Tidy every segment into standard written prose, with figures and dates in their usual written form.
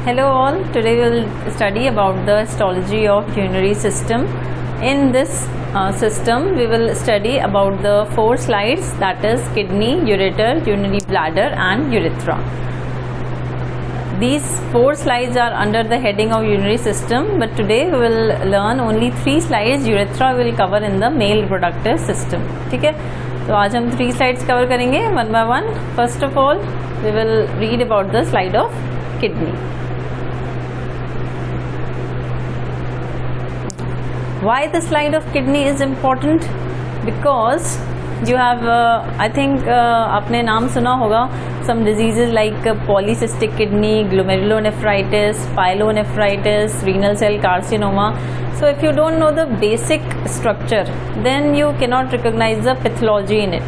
Hello all, today we will study about the histology of urinary system. In this system we will study about the 4 slides, that is kidney, ureter, urinary bladder and urethra. These 4 slides are under the heading of urinary system, but today we will learn only 3 slides. Urethra will cover in the male reproductive system. ठीक है, तो आज हम 3 slides cover करेंगे one by one. First of all we will read about the slide of kidney. Why the slide of kidney is important? Because you have I think आपने नाम सुना होगा some diseases like polycystic kidney, glomerulonephritis, pyelonephritis, renal cell carcinoma. So if you don't know the basic structure, then you cannot recognize the pathology in it.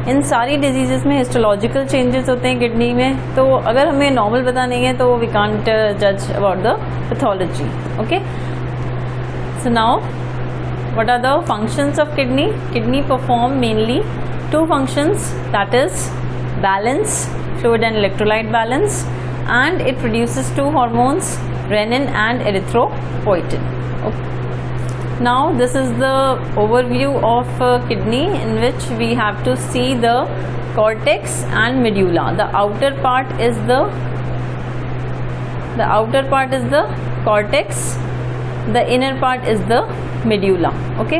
इन सारी diseases में histological changes होते हैं kidney में, तो अगर हमें नॉर्मल पता नहीं है तो वी कांट जज about the pathology. Okay, so now what are the functions of kidney? Kidney perform mainly 2 functions, that is balance, fluid and electrolyte balance, and it produces 2 hormones, renin and erythropoietin. Okay. Now this is the overview of kidney, in which we have to see the cortex and medulla. The outer part is the cortex, the inner part is the medulla. Okay,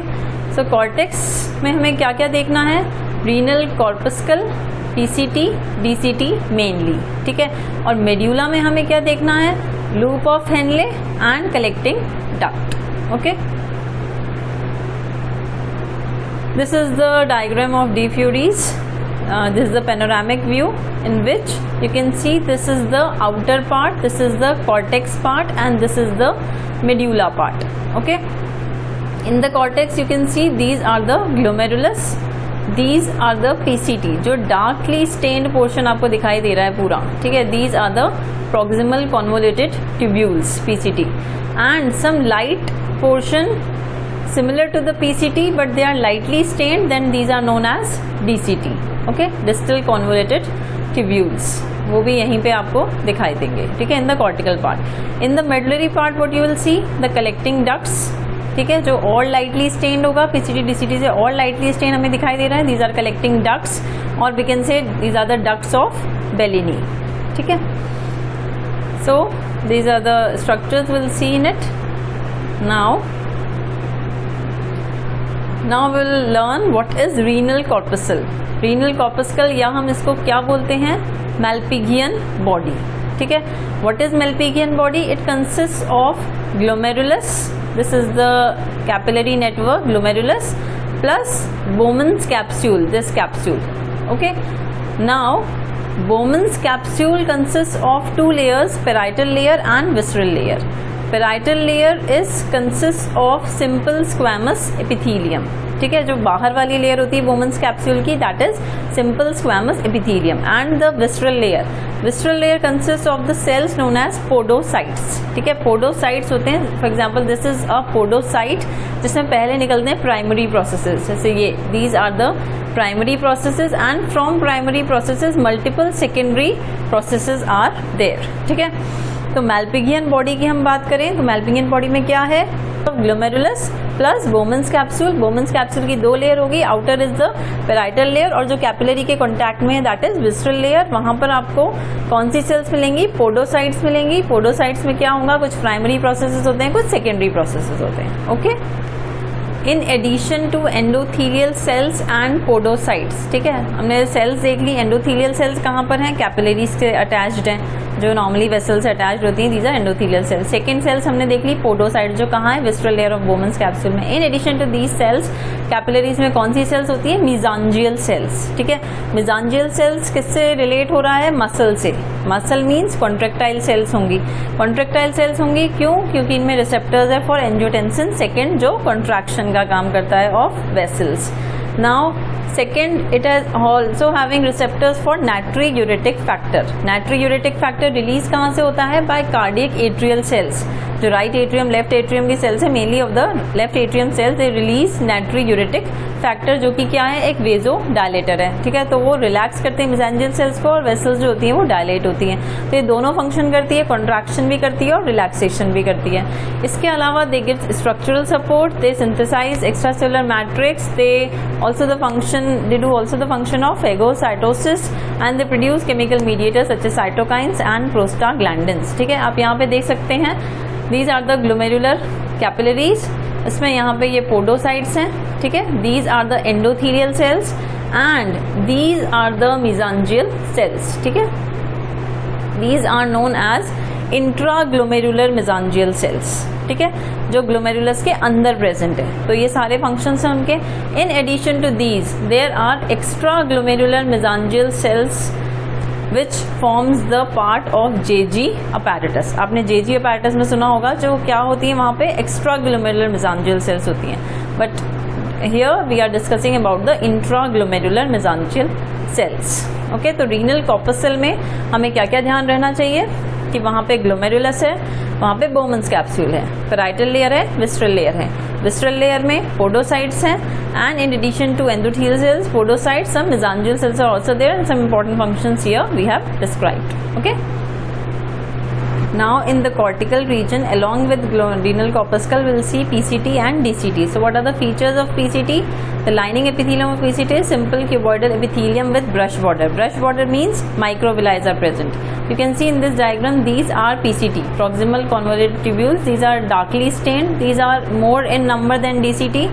so cortex में हमें क्या क्या देखना है? Renal corpuscle, PCT, DCT mainly. ठीक है, और medulla में हमें क्या देखना है? Loop of Henle and collecting duct. Okay, this is the diagram of D Furies. This is the panoramic view in which you can see this is the outer part, this is the cortex part and this is the medulla part. Okay, in the cortex you can see these are the glomerulus, these are the PCT, जो darkly stained portion आपको दिखाई दे रहा है पूरा. ठीक है, these are the proximal convoluted tubules, PCT, and some light portion similar to the PCT but they are lightly stained, then these are known as DCT. Okay, distal convoluted tubules, वो भी यहीं पे आपको दिखाई देंगे. ठीक है, in the cortical part. In the medullary part what you will see the collecting ducts. ठीक है, जो और लाइटली स्टेन्ड होगा, पीसीटी डीसीटी से और लाइटली स्टेन हमें दिखाई दे रहा है. दीज आर कलेक्टिंग डक्ट्स, और we can say these are the ducts of Bellini. ठीक है, so these are the structures will see in it. Now will learn what is renal corpuscle. Renal corpuscle, या हम इसको क्या बोलते हैं? Malpighian body. ठीक है, what is Malpighian body? It consist of glomerulus, this is the capillary network, glomerulus, plus Bowman's capsule, this capsule. Okay, now Bowman's capsule consists of 2 layers, parietal layer and visceral layer. Parietal layer consists of simple squamous epithelium. ठीक है, जो बाहर वाली layer होती है Bowman's capsule की, that is simple squamous epithelium, and the visceral layer consists of the cells known as podocytes. ठीक है, podocytes होते हैं, for example this is a podocyte, जिसमें पहले निकलते हैं primary processes, जैसे ये, these are the primary processes, and from primary processes multiple secondary processes are there. ठीक है, तो मैल्पिगियन बॉडी की हम बात करें तो मैल्पिगियन बॉडी में क्या है? Glomerulus plus Bowman's capsule. Bowman's capsule की 2 लेयर होगी. Outer is the parietal layer, और जो कैपिलरी के कॉन्टैक्ट में है दैट इज विस्ट्रल लेयर. वहां पर आपको कौन सी सेल्स मिलेंगी? पोडोसाइट्स मिलेंगी. पोडोसाइट्स में क्या होगा? कुछ प्राइमरी प्रोसेसेस होते हैं, कुछ सेकेंडरी प्रोसेसेस होते हैं. Okay, in addition to endothelial cells and podocytes. ठीक है, हमने सेल्स देख ली. एंडोथीलियल सेल्स कहाँ पर हैं? कैपिलरीज से अटैच्ड हैं, जो नॉर्मली वेसल से अटैच्ड होती हैं. These are endothelial cells. Second cells हमने देख ली पोडोसाइट, जो कहाँ है? Visceral layer of Bowman's capsule में. In addition to these cells, capillaries में कौन सी सेल्स होती है? Mesangial cells. ठीक है, मिजांजियल सेल्स किससे रिलेट हो रहा है? मसल से. मसल मीन्स कॉन्ट्रेक्टाइल सेल्स होंगी. कॉन्ट्रेक्टाइल सेल्स होंगी क्यों? क्योंकि इनमें रिसेप्टर्स है फॉर एंजियोटेंसिन सेकेंड, जो कॉन्ट्रैक्शन का काम करता है of vessels. Now Second, it is also having receptors for natriuretic factor. Natriuretic factor release कहाँ से होता है? By cardiac atrial cells. जो right atrium, left atrium की cells है, mainly of the left atrium cells, they release natriuretic factor, जो कि क्या है? एक vasodilator है, ठीक है? तो वो रिलैक्स करते हैं mesangial cells को और vessels जो होती हैं वो dilate होती हैं. तो ये दोनों फंक्शन करती है, contraction भी करती है और relaxation भी करती है. इसके अलावा they give structural support, they synthesize extracellular matrix, they do also the function of phagocytosis and they produce chemical mediators such as cytokines and prostaglandins. ठीक है, आप यहाँ पे देख सकते हैं these are the glomerular capillaries. इसमें यहाँ पे ये podocytes हैं, ठीक है. These are the endothelial cells and these are the mesangial cells. ठीक है, these are known as intraglomerular mesangial cells. ठीक है, जो ग्लोमेरुलस के अंदर प्रेजेंट है. तो ये सारे फंक्शंस हैं उनके. In addition to these there are extra glomerular mesangial cells which forms the part of JG apparatus. आपने जेजी अपैरेटस में सुना होगा, जो क्या होती है वहाँ पे एक्स्ट्रा ग्लोमेरुलर मेसांजियल सेल्स होती हैं. But here we are discussing about the intraglomerular mesangial cells. Okay, तो रीनल कॉर्पस्कल में हमें क्या क्या ध्यान रहना चाहिए कि वहाँ पे ग्लोमेरुलस है, वहाँ पे बोमन्स कैप्सूल है, पैराइटल लेयर है, विस्ट्रल लेयर है. विस्ट्रल लेयर में पोडोसाइट्स हैं and in addition to endothelial cells, podocytes, some mesangial cells are also there and some important functions here we have described. Okay, now in the cortical region along with renal corpuscle we will see PCT and DCT. So what are the features of PCT? The lining epithelium of PCT is simple cuboidal epithelium with brush border. Brush border means microvilli are present. You can see in this diagram these are PCT, proximal convoluted tubules. These are darkly stained. These are more in number than DCT.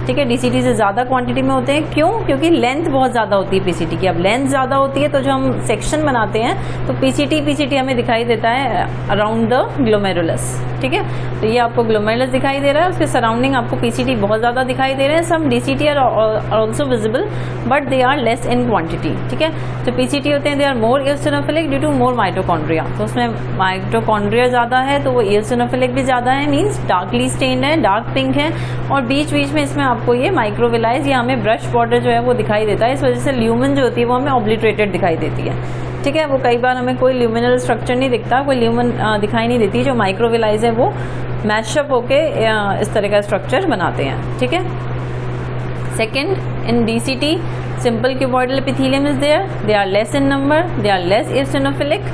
ठीक है, DCT से ज़्यादा quantity में होते हैं. क्यों? क्योंकि length बहुत ज़्यादा होती है पीसीटी की. अब लेंथ ज़्यादा होती है तो जो हम सेक्शन बनाते हैं तो पीसीटी हमें दिखाई देता है अराउंड द ग्लोमेरुलस. ठीक है, तो ये आपको ग्लोमेरुलस दिखाई दे रहा है, उसके सराउंडिंग आपको पीसीटी बहुत ज़्यादा दिखाई दे रहे हैं. Some DCT are also visible but they are less in quantity. ठीक है, जो पीसीटी होते हैं they are more eosinophilic due to more mitochondria. तो उसमें माइटोकॉन्ड्रिया ज़्यादा है तो वो इओसिनोफिलिक भी ज़्यादा है, मीन्स डार्कली स्टेन्ड है, डार्क पिंक है. और बीच बीच में इसमें आपको ये माइक्रोविलाइज या हमें ब्रश बॉर्डर जो है वो दिखाई देता है. इस वजह से ल्यूमन जो होती है वो हमें ऑब्लिटरेटेड दिखाई देती है. ठीक है, वो कई बार हमें कोई ल्यूमिनल स्ट्रक्चर नहीं दिखता, कोई ल्यूमन दिखाई नहीं देती. जो माइक्रोविलाइज है वो मैशअप होके इस तरह का स्ट्रक्चर बनाते हैं. ठीक है, second, in DCT simple cuboidal epithelium is there, they are less in number, they are less eosinophilic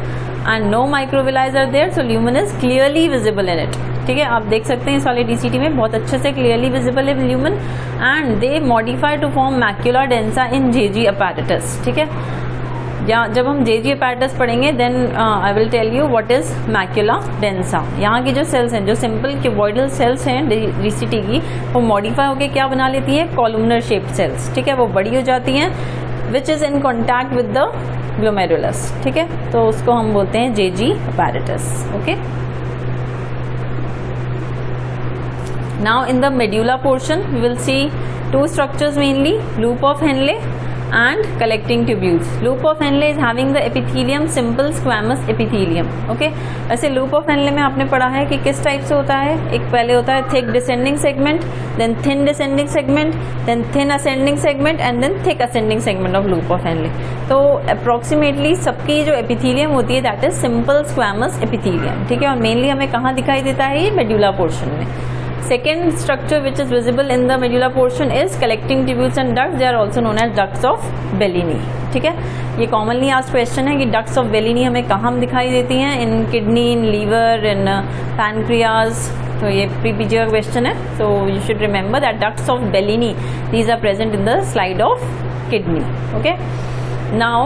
and no microvilli are there, so lumen is clearly visible in it. ठीक है, आप देख सकते हैं इस वाले डीसीटी में बहुत अच्छे से क्लियरली विजिबल है lumen and they modify to form macula densa in JG apparatus. ठीक है, या जब हम जेजी अपैरेटस पढ़ेंगे then I will tell you what is macula densa. यहाँ की जो सेल्स हैं, जो सिंपल क्यूबॉइडल सेल्स हैं डीसीटी की, वो मॉडिफाई होकर क्या बना लेती हैं? Columnar shaped cells. ठीक है, वो बड़ी हो जाती हैं which is in contact with the glomerulus. ठीक है, तो उसको हम बोलते हैं JG apparatus. Okay, now in the medulla portion we will see two structures mainly, loop of Henle and collecting tubules. Loop of Henle is having the epithelium simple squamous epithelium. Okay, ऐसे loop of Henle में आपने पढ़ा है कि किस type से होता है. एक पहले होता है thick descending segment, then thin descending segment, then thin ascending segment and then thick ascending segment of loop of Henle. तो approximately सबकी जो epithelium होती है that is simple squamous epithelium. ठीक है, और mainly हमें कहाँ दिखाई देता है? ये medulla portion में. Second structure which is visible in the medulla portion is collecting tubules and ducts. They are also known as ducts of Bellini. ठीक है, ये commonly asked question है कि ducts of Bellini हमें कहाँ दिखाई देती हैं? In kidney, in liver, in pancreas. तो ये pre-PG का question है. So you should remember that ducts of Bellini, these are present in the slide of kidney. Okay, now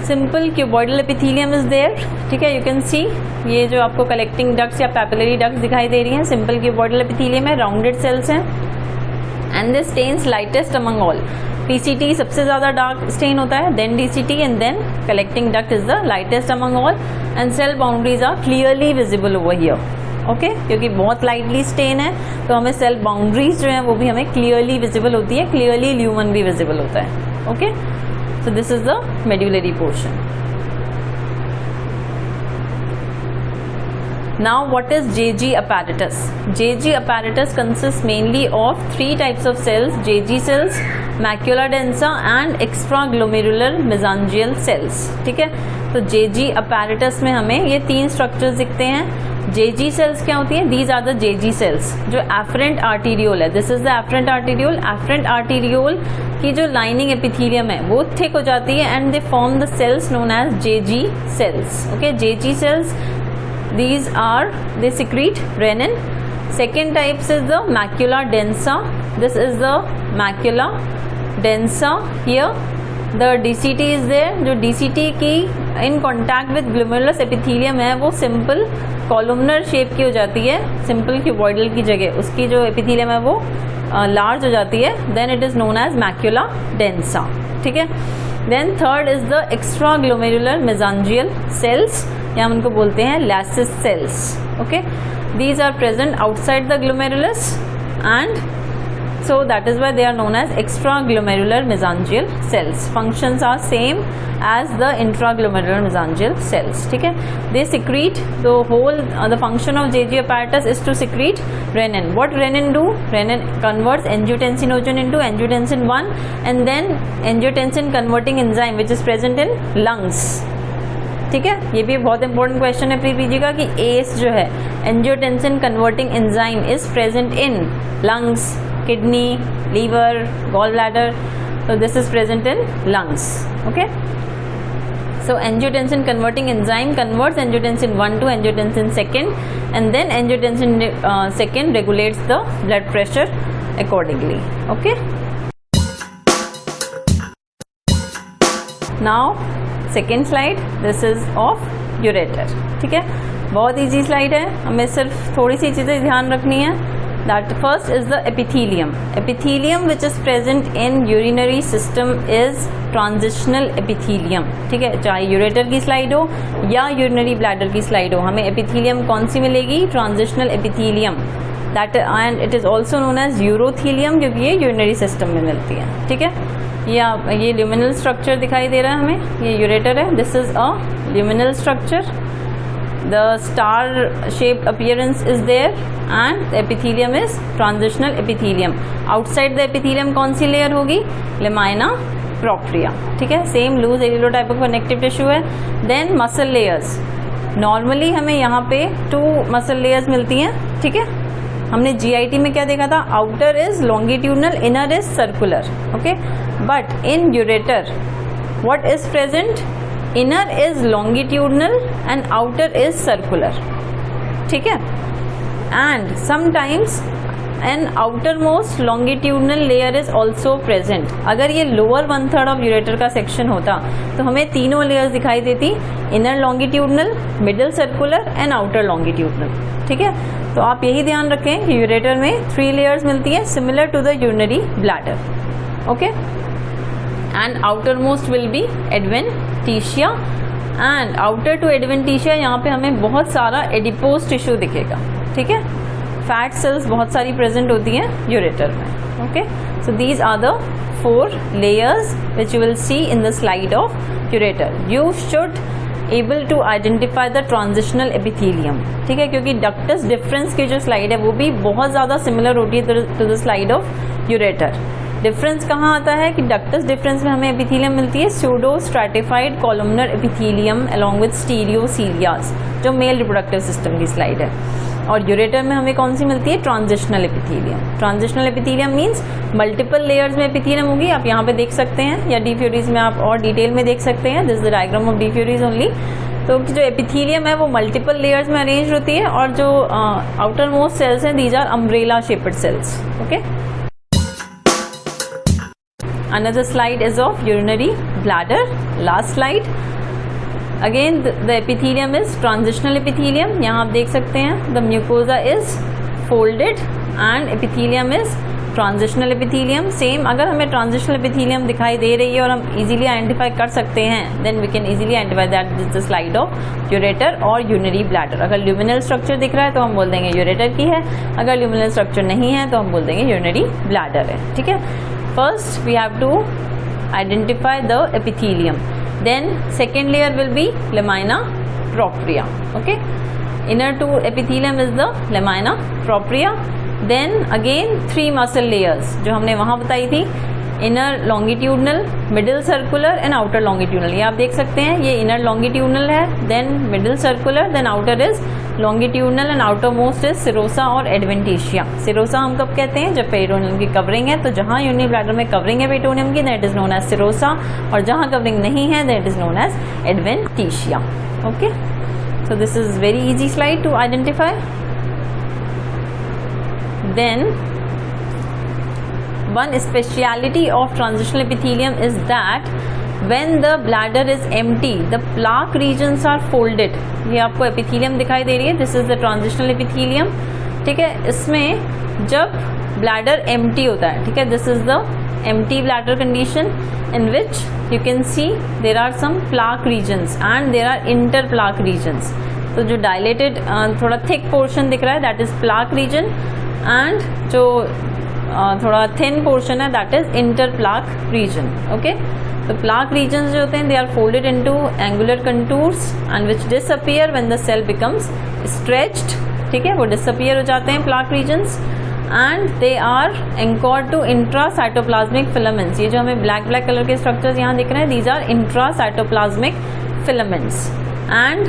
simple cuboidal epithelium is there. ठीक है, you can see ये जो आपको collecting ducts या पैपिलरी डक्ट्स दिखाई दे रही हैं, सिंपल क्यूबॉइडल एपिथेलियम है, राउंडेड सेल्स हैं and this stains lightest among all. PCT सबसे ज़्यादा डार्क स्टेन होता है, then DCT and then collecting duct is the lightest among all and cell boundaries are clearly visible over here. Okay, क्योंकि बहुत lightly stand है तो हमें cell boundaries जो है वो भी हमें क्लियरली विजिबल होती है, क्लियरली ल्यूमन भी विजिबल होता है. Okay, so this is the medullary portion. Now what is JG apparatus? JG apparatus consists mainly of 3 types of cells: JG cells, macula densa and extraglomerular mesangial cells. ठीक है, तो JG apparatus में हमें ये 3 structures दिखते हैं. JG cells क्या होती है? These are the JG cells. जो afferent arteriole है, this is the afferent arteriole. Afferent arteriole की जो लाइनिंग एपिथीलियम है वो थिक हो जाती है and they form the cells known as JG cells. Okay, JG cells, these are, they secrete renin. Second types is the macula densa. This is the macula densa. Here the DCT is there. जो DCT की in contact with glomerulus epithelium है वो simple columnar shape की हो जाती है, simple cuboidal की जगह उसकी जो एपिथीलियम है वो लार्ज हो जाती है. Then it is known as macula densa. ठीक है. Then third is the extra glomerular mesangial cells, या हम उनको बोलते हैं lacis cells. Okay, these are present outside the glomerulus and so that is why they are known as extraglomerular mesangial cells. Functions are same as the intraglomerular mesangial cells. ठीक है, they secrete the whole the function of JG apparatus is to secrete renin. What renin do? Renin converts angiotensinogen into angiotensin 1 and then angiotensin converting enzyme which is present in lungs. ठीक है, ये भी बहुत important question है pre PG का कि ACE जो है angiotensin converting enzyme is present in lungs, kidney, liver, gallbladder. So this is present in lungs. Okay. So angiotensin converting enzyme converts angiotensin 1 to angiotensin 2 and then angiotensin 2 regulates the blood pressure accordingly. Okay. Now second slide, this is of ureter. ठीक है, बहुत easy slide है, हमें सिर्फ थोड़ी सी चीज़ें ध्यान रखनी है. That first is the epithelium. Epithelium which is present in urinary system is transitional epithelium. ठीक है, चाहे यूरेटर की स्लाइड हो या यूरिनरी ब्लैडर की स्लाइड हो, हमें एपिथीलियम कौन सी मिलेगी? Transitional epithelium. That and it is also known as urothelium क्योंकि ये यूरिनरी सिस्टम में मिलती है. ठीक है, ये ल्यूमिनल स्ट्रक्चर दिखाई दे रहा है हमें, ये यूरेटर है. This is a luminal structure. The star shaped appearance is there and the epithelium is transitional epithelium. Outside the epithelium कौन सी लेयर होगी? Lamina propria. ठीक है, same loose areolar type of connective tissue है. Then muscle layers, normally हमें यहाँ पे 2 muscle layers मिलती हैं. ठीक है, हमने GIT में क्या देखा था? Outer is longitudinal, inner is circular. Okay, but in ureter what is present? inner is longitudinal and outer is circular. ठीक है, and sometimes an outermost longitudinal layer is also present. अगर ये lower 1/3 of ureter का section होता तो हमें तीनों layers दिखाई देती, inner longitudinal, middle circular and outer longitudinal. ठीक है, तो आप यही ध्यान रखें कि यूरेटर में 3 लेयर्स मिलती हैं similar to the urinary bladder. Okay, and outermost will be adventitia and outer to adventitia यहाँ पे हमें बहुत सारा एडिपोज टिश्यू दिखेगा. ठीक है, फैट सेल्स बहुत सारी प्रेजेंट होती हैं यूरेटर में. Okay, so these are the 4 layers which you will see in the slide of ureter. You should able to identify the transitional epithelium. ठीक है, क्योंकि डक्टस डिफरेंस की जो स्लाइड है वो भी बहुत ज़्यादा सिमिलर होती है to the slide of ureter. Difference कहाँ आता है कि डक्टस डिफरेंस में हमें एपिथीलियम मिलती है pseudo stratified columnar epithelium along with stereocilias, जो मेल रिप्रोडक्टिव सिस्टम की स्लाइड है. और यूरेटर में हमें कौन सी मिलती है? Transitional epithelium. Transitional epithelium means multiple layers में एपिथीलियम होगी. आप यहाँ पे देख सकते हैं या डी फ्यूरीज में आप और डिटेल में देख सकते हैं. This is the diagram of D Furies only. तो जो एपिथीलियम है वो मल्टीपल लेयर्स में अरेंज होती है और जो आउटर मोस्ट सेल्स हैं these are umbrella shaped cells. Okay, another slide is of urinary bladder. Last slide. Again the epithelium is transitional epithelium. यहाँ आप देख सकते हैं the mucosa is folded and epithelium is transitional epithelium. Same, अगर हमें transitional epithelium दिखाई दे रही है और हम easily identify कर सकते हैं then we can easily identify that this is the slide of ureter और urinary bladder. अगर luminal structure दिख रहा है तो हम बोल देंगे ureter की है, अगर luminal structure नहीं है तो हम बोल देंगे urinary bladder है. ठीक है, first we have to identify the epithelium, then second layer will be lamina propria. Okay, Inner to epithelium is the lamina propria. Then again 3 muscle layers जो हमने वहाँ बताई थी, inner longitudinal, middle circular and outer longitudinal. ये आप देख सकते हैं, ये इनर लॉन्गिट्यूडनल है, then middle circular, then outer is longitudinal and outermost is serosa और एडवेंटिशिया. सिरोसा हम कब कहते हैं? जब पेरिटोनियम की कवरिंग है. तो जहां यूरिनरी ब्लैडर में कवरिंग है पेरिटोनियम की, that is known as serosa, और जहां कवरिंग नहीं है that is known as adventitia. Okay, so this is very easy slide to identify. Then one speciality of transitional epithelium is that when the bladder is empty, the plaque regions are folded. ये आपको epithelium दिखाई दे रही है, this is the transitional epithelium. ठीक है, इसमें जब bladder empty होता है, ठीक है, this is the empty bladder condition in which you can see there are some plaque regions and there are interplaque regions. तो जो dilated थोड़ा thick portion दिख रहा है that is plaque region, and जो थोड़ा थिन पोर्शन है that is interplaque region. Okay, तो प्लाक रीजन जो होते हैं they are folded into angular contours and which disappear when the cell becomes stretched. ठीक है, वो डिसअपियर हो जाते हैं plaque regions and they are anchored to intracytoplasmic filaments. ये जो हमें ब्लैक ब्लैक कलर के स्ट्रक्चर्स यहाँ दिख रहे हैं, these are intracytoplasmic filaments. And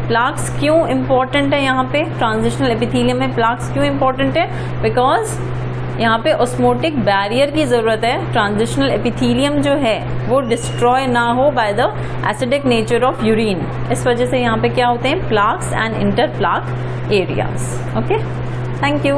plaques क्यों इंपॉर्टेंट है यहाँ पे ट्रांजिशनल एपिथेलियम में? प्लाक्स क्यों इंपॉर्टेंट है? बिकॉज यहाँ पे ऑस्मोटिक बैरियर की जरूरत है. ट्रांजिशनल एपिथेलियम जो है वो डिस्ट्रॉय ना हो by the acidic nature of urine. इस वजह से यहाँ पे क्या होते हैं? Plaques and inter plaque areas. Okay, thank you.